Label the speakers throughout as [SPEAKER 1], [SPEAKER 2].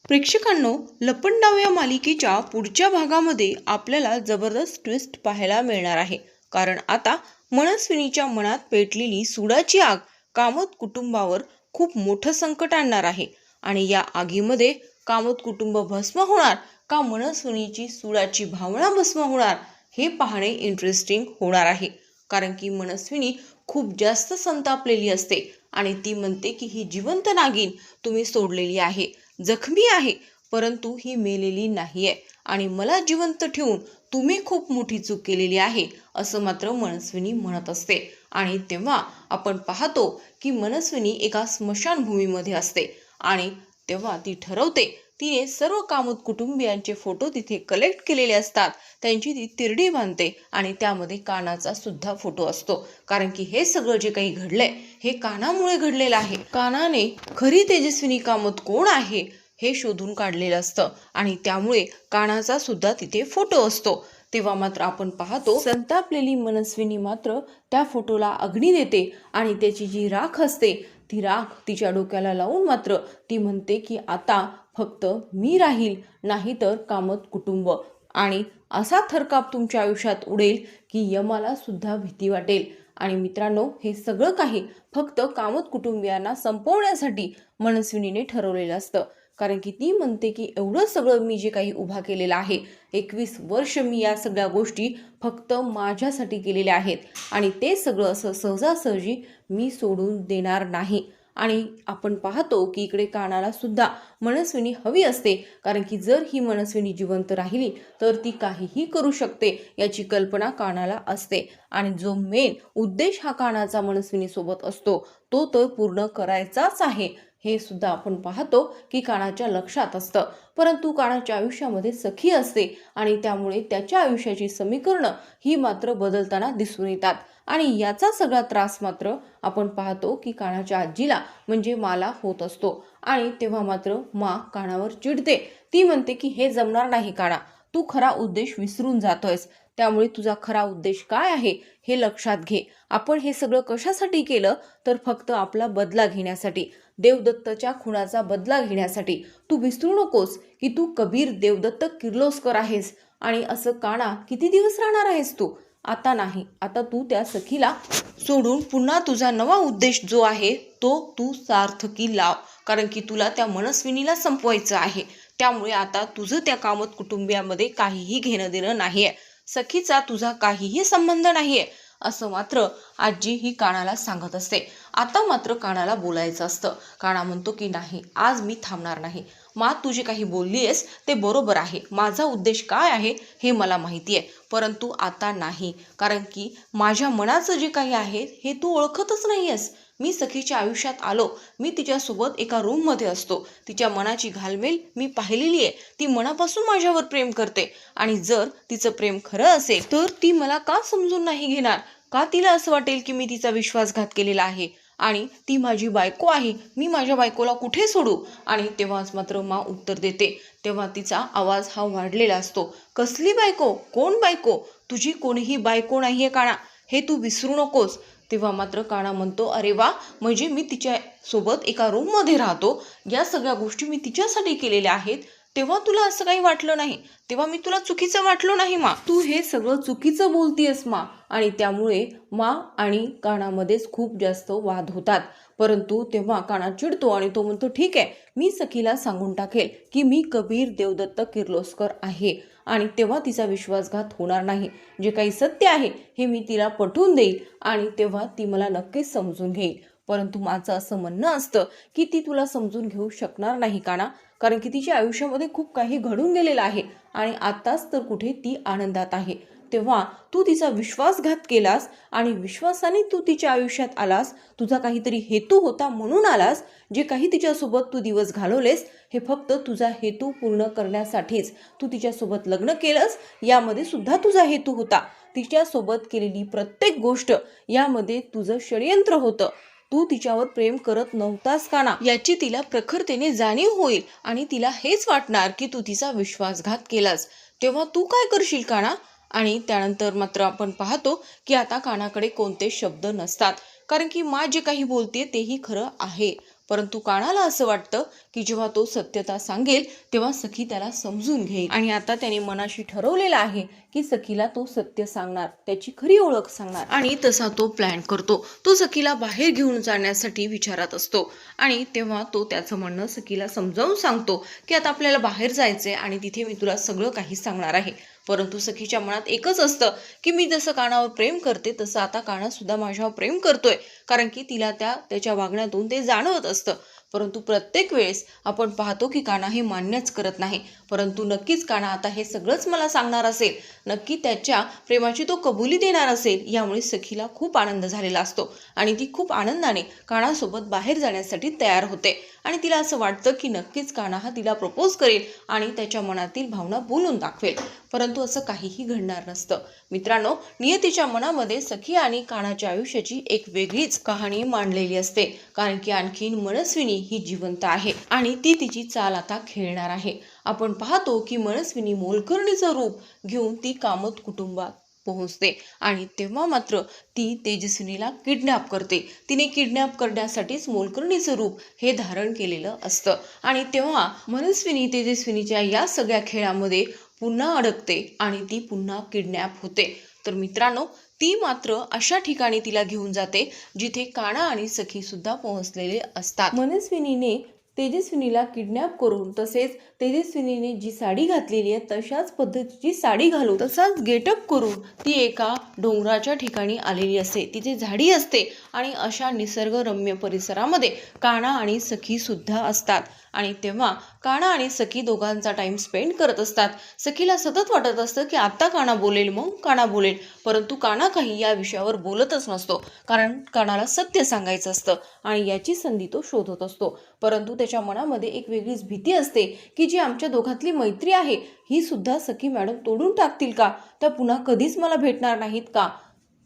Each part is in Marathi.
[SPEAKER 1] प्रेक्षकांनो, लपंडाव या मालिकेच्या पुढच्या भागामध्ये आपल्याला जबरदस्त ट्विस्ट पाहायला मिळणार आहे. कारण आता मनस्विनीच्या मनात पेटलेली सुडाची आग कामत कुटुंबावर खूप मोठं संकट आणणार आहे. आणि या आगीमध्ये कामत कुटुंब भस्म होणार का मनस्विनीची सुडाची भावना भस्म होणार हे पाहणे इंटरेस्टिंग होणार आहे. कारण की मनस्विनी खूप जास्त संतापलेली असते आणि ती म्हणते की ही जिवंत नागिन तुम्ही सोडलेली आहे, जखमी आहे, परंतु ही मेलेली नाहीये आणि मला जिवंत ठेवून तुम्ही खूप मोठी चूक केलेली आहे असं मात्र मनस्विनी म्हणत असते. आणि तेव्हा आपण पाहतो की मनस्विनी एका स्मशानभूमीमध्ये असते आणि तेव्हा ती ठरवते, तिने सर्व कामत कुटुंबियांचे फोटो तिथे कलेक्ट केलेले असतात, त्यांची ती तिरडी बांधते आणि त्यामध्ये कानाचा सुद्धा फोटो असतो. कारण की हे सगळं जे काही घडलंय हे कानामुळे घडलेलं आहे. कानाने खरी तेजस्विनी कामत कोण आहे हे शोधून काढलेलं असतं आणि त्यामुळे कानाचा सुद्धा तिथे फोटो असतो. तेव्हा मात्र आपण पाहतो संतापलेली मनस्विनी मात्र त्या फोटोला अग्नी देते आणि त्याची जी राख असते ती राख तिच्या डोक्याला लावून मात्र ती म्हणते की आता फक्त मी राहील, नाही तर कामत कुटुंब. आणि असा थरकाप तुमच्या आयुष्यात उडेल की यमाला सुद्धा भीती वाटेल. आणि मित्रांनो, हे सगळं काही फक्त कामत कुटुंबियांना संपवण्यासाठी मनस्विनीने ठरवलेलं असतं. कारण की ती म्हणते की एवढं सगळं मी जे काही उभा केलेलं आहे, 21 वर्ष मी या सगळ्या गोष्टी फक्त माझ्यासाठी केलेल्या आहेत आणि ते सगळं असं सहजासहजी मी सोडून देणार नाही. आणि आपण पाहतो की इकडे कानाला सुद्धा मनस्विनी हवी असते. कारण की जर ही मनस्विनी जिवंत राहिली तर ती काहीही करू शकते याची कल्पना कानाला असते. आणि जो मेन उद्देश हा कानाचा मनस्विनीसोबत असतो तो तर पूर्ण करायचाच आहे हे सुद्धा आपण पाहतो की कानाच्या लक्षात असतं. परंतु कानाच्या आयुष्यामध्ये सखी असते आणि त्यामुळे त्याच्या आयुष्याची समीकरणं ही मात्र बदलताना दिसून येतात. आणि याचा सगळा त्रास मात्र आपण पाहतो की कानाच्या आजीला म्हणजे माला होत असतो. आणि तेव्हा मात्र मा कानावर चिडते. ती म्हणते की हे जमणार नाही काना, तू खरा उद्देश विसरून जातोयस. त्यामुळे तुझा खरा उद्देश काय आहे हे लक्षात घे. आपण हे सगळं कशासाठी केलं तर फक्त आपला बदला घेण्यासाठी, देवदत्तच्या खुनाचा बदला घेण्यासाठी. तू विसरू नकोस की तू कबीर देवदत्त किर्लोस्कर आहेस. आणि असं काना किती दिवस राहणार आहेस तू? आता नाही, आता तू त्या सखीला सोडून पुन्हा तुझा नवा उद्देश जो आहे तो तू सार्थकी लाव. कारण की तुला त्या मनस्विनीला संपवायचं आहे. त्यामुळे आता तुझं त्या कामत कुटुंबियामध्ये काहीही घेणं देणं नाहीये, सखीचा तुझा काहीही संबंध नाहीये असं मात्र आजी ही कानाला सांगत असते. आता मात्र कानाला बोलायचं असतं. काना म्हणतो की नाही, आज मी थांबणार नाही. मा, तू जे काही बोलली आहेस ते बरोबर आहे, माझा उद्देश काय आहे हे मला माहिती आहे, परंतु आता नाही. कारण की माझ्या मनाचं जे काही आहे हे तू ओळखतच नाही आहेस. मी सखीच्या आयुष्यात आलो, मी तिच्यासोबत एका रूममध्ये असतो, तिच्या मनाची घालमेल मी पाहिलेली आहे. ती मनापासून माझ्यावर प्रेम करते आणि जर तिचं प्रेम खरं असेल तर ती मला का समजून नाही घेणार? का तिला असं वाटेल की मी तिचा विश्वासघात केलेला आहे आणि ती माझी बायको आहे, मी माझ्या बायकोला कुठे सोडू? आणि तेव्हाच मात्र मा उत्तर देते. तेव्हा तिचा आवाज हा वाढलेला असतो. कसली बायको? कोण बायको? तुझी कोणीही बायको नाहीये काना, हे तू विसरू नकोस. तेव्हा मात्र काना म्हणतो, अरे वा, म्हणजे मी तिच्या सोबत एका रूममध्ये राहतो, या सगळ्या गोष्टी मी तिच्यासाठी केलेल्या आहेत, तेव्हा तुला असं काही वाटलं नाही, तेव्हा मी तुला चुकीचं वाटलो नाही मा, तू हे सगळं चुकीचं बोलतीयस मा. आणि त्यामुळे मा आणि कानामध्येच खूप जास्त वाद होतात. परंतु तेव्हा काना चिडतो आणि तो म्हणतो, ठीक आहे, मी सखीला सांगून टाकेल की मी कबीर देवदत्त किर्लोस्कर आहे आणि तेव्हा तिचा विश्वासघात होणार नाही. जे काही सत्य आहे हे मी तिला पटवून देईल आणि तेव्हा ती मला नक्कीच समजून घेईल. परंतु माझं असं म्हणणं असतं की ती तुला समजून घेऊ शकणार नाही काना, कारण की तिच्या आयुष्यामध्ये खूप काही घडून गेलेलं आहे आणि आताच तर कुठे ती आनंदात आहे. तेव्हा तू तिचा विश्वासघात केलास आणि विश्वासाने तू तिच्या आयुष्यात आलास, तुझा काहीतरी हेतू होता म्हणून आलास. जे काही तिच्यासोबत तू दिवस घालवलेस हे फक्त तुझा हेतू पूर्ण करण्यासाठीच. तू तिच्यासोबत लग्न केलंस, यामध्ये सुद्धा तुझा हेतू होता. तिच्यासोबत केलेली प्रत्येक गोष्ट यामध्ये तुझं षडयंत्र होतं. तू तिच्यावर प्रेम करत नव्हतास काना, याची तिला प्रखरतेने जाणीव होईल आणि तिला हेच वाटणार की तू तिचा विश्वासघात केलास. तेव्हा तू काय करशील काना? आणि त्यानंतर मात्र आपण पाहतो की आता कानाकडे कोणते शब्द नसतात. कारण की मा जे काही बोलते तेही खरं आहे, परंतु कानाला असं वाटतं की जेव्हा तो सत्यता सांगेल तेव्हा सखी त्याला समजून घेईल आणि आता त्याने मनाशी ठरवलेलं आहे की सखीला तो सत्य सांगणार, त्याची खरी ओळख सांगणार आणि तसा तो प्लॅन करतो. तो सखीला बाहेर घेऊन जाण्यासाठी विचारत असतो आणि तेव्हा तो त्याचं म्हणणं सखीला समजावून सांगतो की आता आपल्याला बाहेर जायचंय आणि तिथे मी तुला सगळं काही सांगणार आहे. परंतु सखीच्या मनात एकच असतं की मी जसं कानावर प्रेम करते तसं आता काना सुद्धा माझ्यावर प्रेम करतोय, कारण की तिला त्याच्या वागण्यातून ते जाणवत असतं. परंतु प्रत्येक वेळेस आपण पाहतो की काना हे मान्यच करत नाही. परंतु नक्कीच काना आता हे सगळंच मला सांगणार असेल, नक्की त्याच्या प्रेमाची तो कबुली देणार असेल, यामुळे सखीला खूप आनंद झालेला असतो आणि ती खूप आनंदाने कानासोबत बाहेर जाण्यासाठी तयार होते आणि तिला असं वाटतं की नक्कीच काना हा तिला प्रपोज करेल आणि त्याच्या मनातील भावना बोलून दाखवेल. परंतु असं काहीही घडणार नसतं. मित्रांनो, नियतीच्या मनामध्ये सखी आणि कानाच्या आयुष्याची एक वेगळीच कहाणी मांडलेली असते, कारण की आणखीन मनस्विनी ही जिवंत आहे आणि ती तिची चाल आता खेळणार आहे. आपण पाहतो की मनस्विनी मोलकर्णीचं रूप घेऊन ती कामत कुटुंबात पोहोचते आणि तेव्हा मात्र ती तेजस्विनीला किडनॅप करते. तिने किडनॅप करण्यासाठीच मोलकर्णीचं रूप हे धारण केलेलं असतं आणि तेव्हा मनस्विनी तेजस्विनीच्या या सगळ्या खेळामध्ये पुन्हा अडकते आणि ती पुन्हा किडनॅप होते. तर मित्रांनो, ती मात्र अशा ठिकाणी तिला घेऊन जाते जिथे काना आणि सखी सुद्धा पोहोचलेले असतात. मनस्विनीने तेजस्विनीला किडनॅप करून तसेच तेजस्विनीने जी साडी घातलेली आहे तशाच पद्धतीची साडी घालून तसाच गेटअप करून ती एका डोंगराच्या ठिकाणी आलेली असते. तिथे झाडी असते आणि अशा निसर्गरम्य परिसरामध्ये काना आणि सखी सुद्धा असतात आणि तेव्हा काना आणि सखी दोघांचा टाइम स्पेंड करत असतात. सखीला सतत वाटत असतं की आता काना बोलेल, मग काना बोलेल, परंतु काना काही या विषयावर बोलतच नसतो, कारण कानाला सत्य सांगायचं असतं आणि याची संधी तो शोधत असतो. परंतु त्याच्या मनामध्ये एक वेगळीच भीती असते की जी आमच्या दोघातली मैत्री आहे ही सुद्धा सखी मॅडम तोडून टाकतील का? त्या पुन्हा कधीच मला भेटणार नाहीत का?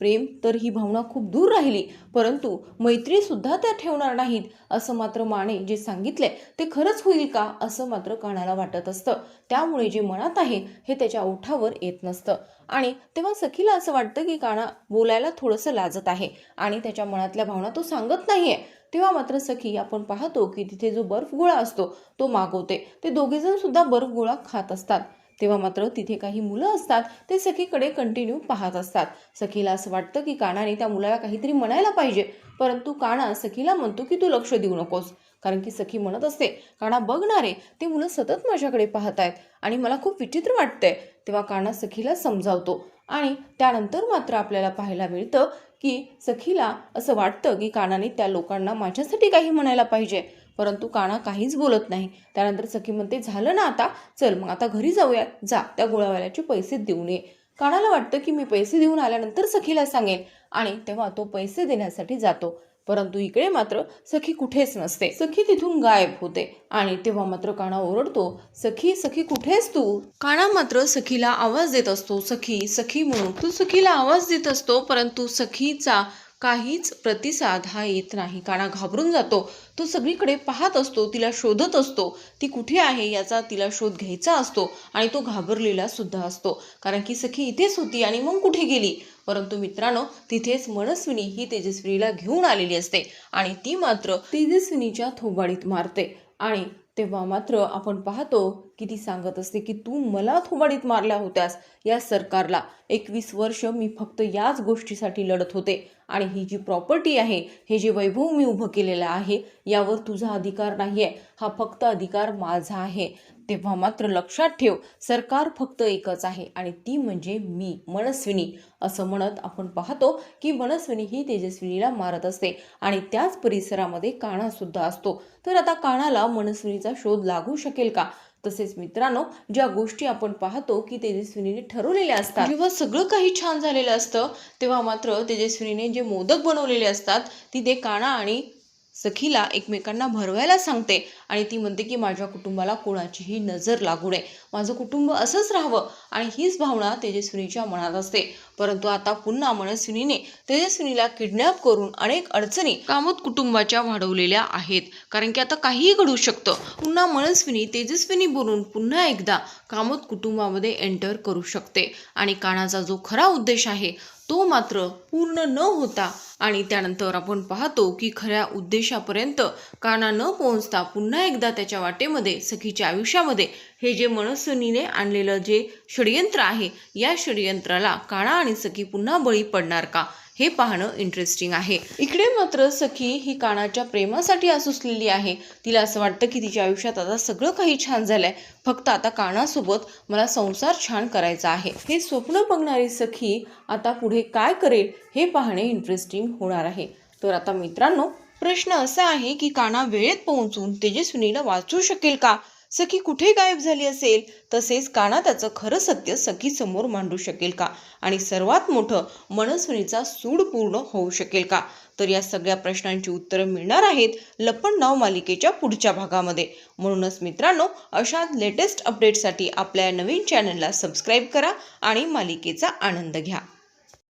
[SPEAKER 1] प्रेम तर ही भावना खूप दूर राहिली, परंतु मैत्री सुद्धा त्या ठेवणार नाहीत असं मात्र माने जे सांगितले ते खरंच होईल का असं मात्र कानाला वाटत असतं. त्यामुळे जे मनात आहे हे त्याच्या ओठावर येत नसतं आणि तेव्हा सखीला असं वाटतं की काना बोलायला थोडंसं लाजत आहे आणि त्याच्या मनातल्या भावना तो सांगत नाहीये. तेव्हा मात्र सखी आपण पाहतो की तिथे जो बर्फ गोळा असतो तो मागवते. ते दोघेजण सुद्धा बर्फ गोळा खात असतात. तेव्हा मात्र तिथे काही मुलं असतात, ते सखीकडे कंटिन्यू पाहत असतात. सखीला असं वाटतं की कानाने त्या मुलाला काहीतरी म्हणायला पाहिजे, परंतु काना सखीला म्हणतो की तू लक्ष देऊ नकोस, कारण की सखी म्हणत असते काना बघणारे ते मुलं सतत माझ्याकडे पाहत आहेत आणि मला खूप विचित्र वाटतंय. तेव्हा काना सखीला समजावतो आणि त्यानंतर मात्र आपल्याला पाहायला मिळतं की सखीला असं वाटतं की कानाने त्या लोकांना माझ्यासाठी काही म्हणायला पाहिजे, परंतु काना काहीच बोलत नाही. त्यानंतर सखी म्हणते झालं ना आता, चल मग आता घरी जाऊया, जा त्या गोळावाल्याचे पैसे देऊन ये. कानाला वाटतं की मी पैसे देऊन आल्यानंतर सखीला सांगेन आणि तेव्हा तो पैसे देण्यासाठी जातो. परंतु इकडे मात्र सखी कुठेच नसते. सखी तिथून गायब होते आणि तेव्हा मात्र काना ओरडतो, सखी सखी कुठेस तू? काना मात्र सखीला आवाज देत असतो, सखी सखी म्हणून तू सखीला आवाज देत असतो, परंतु सखीचा काहीच प्रतिसाद हा येत नाही. काना घाबरून जातो. तो सगळीकडे पाहत असतो, तिला शोधत असतो, ती कुठे आहे याचा तिला शोध घ्यायचा असतो आणि तो घाबरलेला सुद्धा असतो, कारण की सखी इथेच होती आणि मग कुठे गेली. परंतु मित्रांनो, तिथेच मनस्विनी ही तेजस्विनीला घेऊन आलेली असते आणि ती मात्र तेजस्विनीच्या थोबाडीत मारते आणि तेव्हा मात्र आपण पाहतो की ती सांगत असते की तू मला थोबाडीत मारल्या होत्यास या सरकारला. 21 वर्ष मी फक्त याच गोष्टीसाठी लढत होते आणि ही जी प्रॉपर्टी आहे, हे जे वैभव मी उभं केलेलं आहे, यावर तुझा अधिकार नाहीये, हा फक्त अधिकार माझा आहे. तेव्हा मात्र लक्षात ठेव, सरकार फक्त एकच आहे आणि ती म्हणजे मी, मनस्विनी. असं म्हणत आपण पाहतो की मनस्विनी ही तेजस्विनीला मारत असते आणि त्याच परिसरामध्ये काना सुद्धा असतो. तर आता कानाला मनस्विनीचा शोध लागू शकेल का? तसेच मित्रांनो, ज्या गोष्टी आपण पाहतो की तेजस्विनीने ठरवलेल्या असतात, जेव्हा सगळं काही छान झालेलं असतं तेव्हा मात्र तेजस्विनीने जे मोदक बनवलेले असतात तिथे काना आणि सखीला एकमेकांना भरवायला सांगते आणि ती म्हणते की माझ्या कुटुंबाला कोणाचीही नजर लागू नये, माझं कुटुंब असंच राहावं आणि हीच भावना तेजस्विनीच्या मनात असते. परंतु आता पुन्हा मनस्विनीने तेजस्विनीला किडनॅप करून अनेक अडचणी कामत कुटुंबाच्या वाढवलेल्या आहेत. कारण की आता काहीही घडू शकतं. पुन्हा मनस्विनी तेजस्विनी बोलून पुन्हा एकदा कामत कुटुंबामध्ये एंटर करू शकते आणि कानाचा जो खरा उद्देश आहे तो मात्र पूर्ण न होता आणि त्यानंतर आपण पाहतो की खऱ्या उद्देशापर्यंत काना न पोहोचता पुन्हा एकदा त्याच्या वाटेमध्ये सखीच्या आयुष्यामध्ये हे जे मनस्विनीने आणलेलं जे षडयंत्र आहे या षडयंत्राला काना आणि सखी पुन्हा बळी पडणार का हे पाहणं इंटरेस्टिंग आहे. इकडे मात्र सखी ही कानाच्या प्रेमासाठी आसुसलेली आहे. तिला असं वाटतं की तिच्या आयुष्यात आता सगळं काही छान झालंय, फक्त आता कानासोबत मला संसार छान करायचा आहे. हे स्वप्न बघणारी सखी आता पुढे काय करेल हे पाहणे इंटरेस्टिंग होणार आहे. तर आता मित्रांनो, प्रश्न असा आहे की काना वेळेत पोहोचून तेजस्विनीला वाचवू शकेल का? सखी कुठे गायब झाली असेल? तसेच काना त्याचं खरं सत्य सखी समोर मांडू शकेल का? आणि सर्वात मोठं, मनस्विनीचा सूड पूर्ण होऊ शकेल का? तर या सगळ्या प्रश्नांची उत्तरं मिळणार आहेत लपंडाव मालिकेच्या पुढच्या भागामध्ये. म्हणूनच मित्रांनो, अशा लेटेस्ट अपडेटसाठी आपल्या नवीन चॅनलला सबस्क्राईब करा आणि मालिकेचा आनंद घ्या.